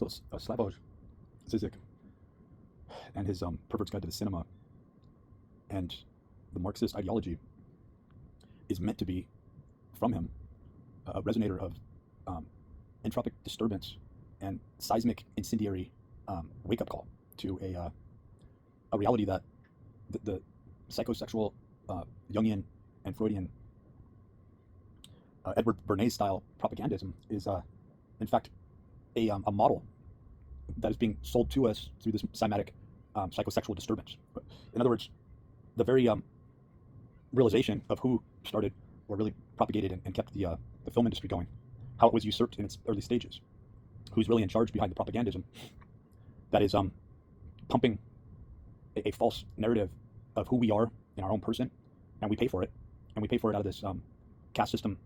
So Slavoj Žižek and his Pervert's Guide to the Cinema and the Marxist ideology is meant to be, from him, a resonator of entropic disturbance and seismic incendiary wake-up call to a reality that the psychosexual Jungian and Freudian Edward Bernays-style propagandism is, in fact, a model that is being sold to us through this cymatic psychosexual disturbance. In other words, the very realization of who started or really propagated and kept the film industry going, how it was usurped in its early stages, who's really in charge behind the propagandism that is pumping a false narrative of who we are in our own person, and we pay for it. And we pay for it out of this caste system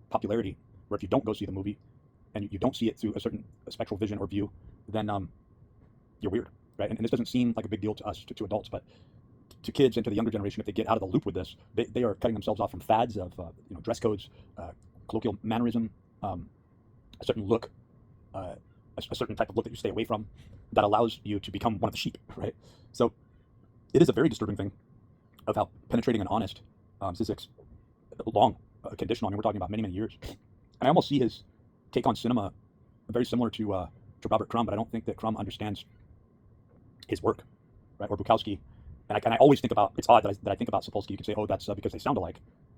popularity, where if you don't go see the movie and you don't see it through a certain spectral vision or view, then you're weird, right? And this doesn't seem like a big deal to us, to adults, but to kids and to the younger generation, if they get out of the loop with this, they are cutting themselves off from fads of dress codes, colloquial mannerism, a certain look, a certain type of look that you stay away from, that allows you to become one of the sheep, right? So it is a very disturbing thing of how penetrating and honest Zizek's long conditional. I mean, we're talking about many, many years. And I almost see his take on cinema very similar to Robert Crumb, but I don't think that Crumb understands his work, right? Or Bukowski. And I always think about, it's odd that I think about Sapolsky. You could say, oh, that's because they sound alike.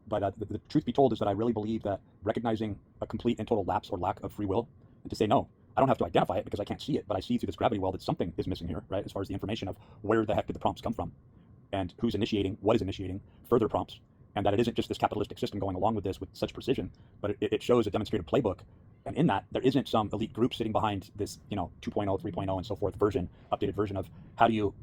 But the truth be told is that I really believe that recognizing a complete and total lapse or lack of free will, and to say, no, I don't have to identify it because I can't see it, but I see through this gravity well that something is missing here, right? As far as the information of where the heck did the prompts come from, and who's initiating, what is initiating further prompts, and that it isn't just this capitalistic system going along with this with such precision, but it shows a demonstrated playbook. And in that, there isn't some elite group sitting behind this, 2.0, 3.0, and so forth version, updated version of how do you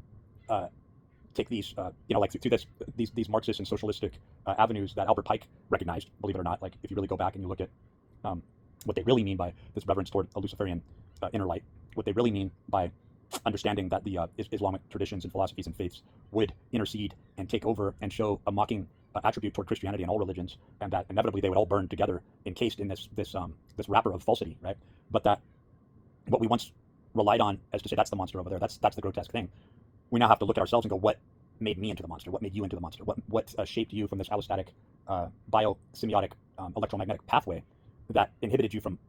take these, like through these Marxist and socialistic avenues that Albert Pike recognized, believe it or not. Like if you really go back and you look at what they really mean by this reverence toward a Luciferian inner light, what they really mean by understanding that the Islamic traditions and philosophies and faiths would intercede and take over and show a mocking attribute toward Christianity and all religions, and that inevitably they would all burn together, encased in this wrapper of falsity, right? But that what we once relied on as to say that's the monster over there, that's the grotesque thing, we now have to look at ourselves and go, what made me into the monster? What made you into the monster? What shaped you from this allostatic, biosemiotic, electromagnetic pathway that inhibited you from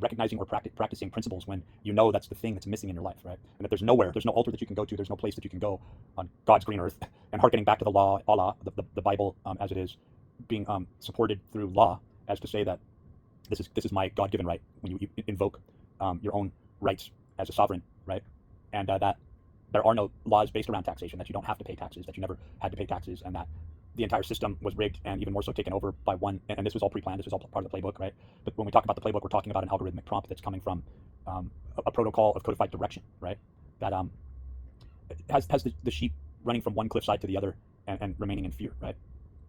recognizing or practicing principles when you know that's the thing that's missing in your life, right? And that there's no altar that you can go to, there's no place that you can go on God's green earth, and hearkening back to the law, Allah, the Bible as it is, being supported through law, as to say that this is my God-given right, when you invoke your own rights as a sovereign, right? And that there are no laws based around taxation, that you don't have to pay taxes, that you never had to pay taxes, and that the entire system was rigged and even more so taken over by one, and this was all pre-planned, this was all part of the playbook, right? But when we talk about the playbook, we're talking about an algorithmic prompt that's coming from a protocol of codified direction, right? That has the sheep running from one cliffside to the other and remaining in fear, right?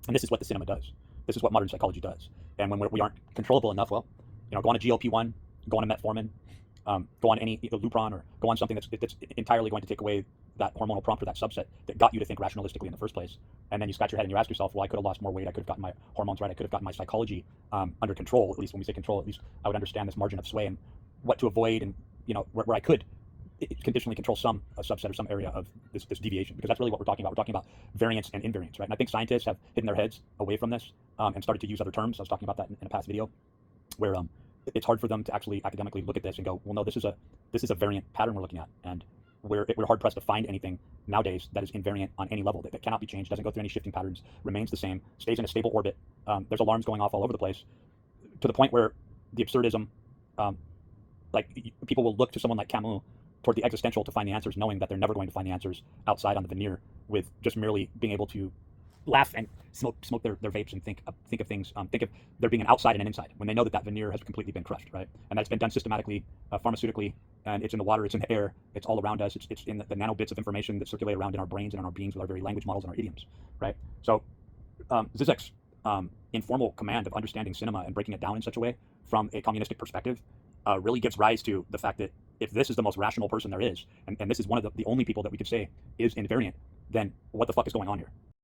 And this is what the cinema does. This is what modern psychology does. And when we aren't controllable enough, well, go on a GLP-1, go on a metformin, go on any Lupron, or go on something that's entirely going to take away that hormonal prompt or that subset that got you to think rationalistically in the first place. And then you scratch your head and you ask yourself, well, I could have lost more weight, I could have gotten my hormones right, I could have gotten my psychology under control. At least when we say control, at least I would understand this margin of sway and what to avoid, and where I could conditionally control a subset or some area of this deviation, because that's really what we're talking about. We're talking about variance and invariance, right? And I think scientists have hidden their heads away from this and started to use other terms. I was talking about that in a past video, where it's hard for them to actually academically look at this and go, well, no, this is a variant pattern we're looking at, and we're hard pressed to find anything nowadays that is invariant on any level, that cannot be changed, doesn't go through any shifting patterns, remains the same, stays in a stable orbit. There's alarms going off all over the place, to the point where the absurdism, people will look to someone like Camus toward the existential to find the answers, knowing that they're never going to find the answers outside on the veneer, with just merely being able to laugh and smoke their vapes and think of things, think of there being an outside and an inside, when they know that veneer has completely been crushed, right? And that's been done systematically, pharmaceutically, and it's in the water, it's in the air, it's all around us, it's in the nano bits of information that circulate around in our brains and in our beings with our very language models and our idioms, right? So Zizek's informal command of understanding cinema and breaking it down in such a way from a communistic perspective really gives rise to the fact that if this is the most rational person there is, and this is one of the only people that we could say is invariant, then what the fuck is going on here?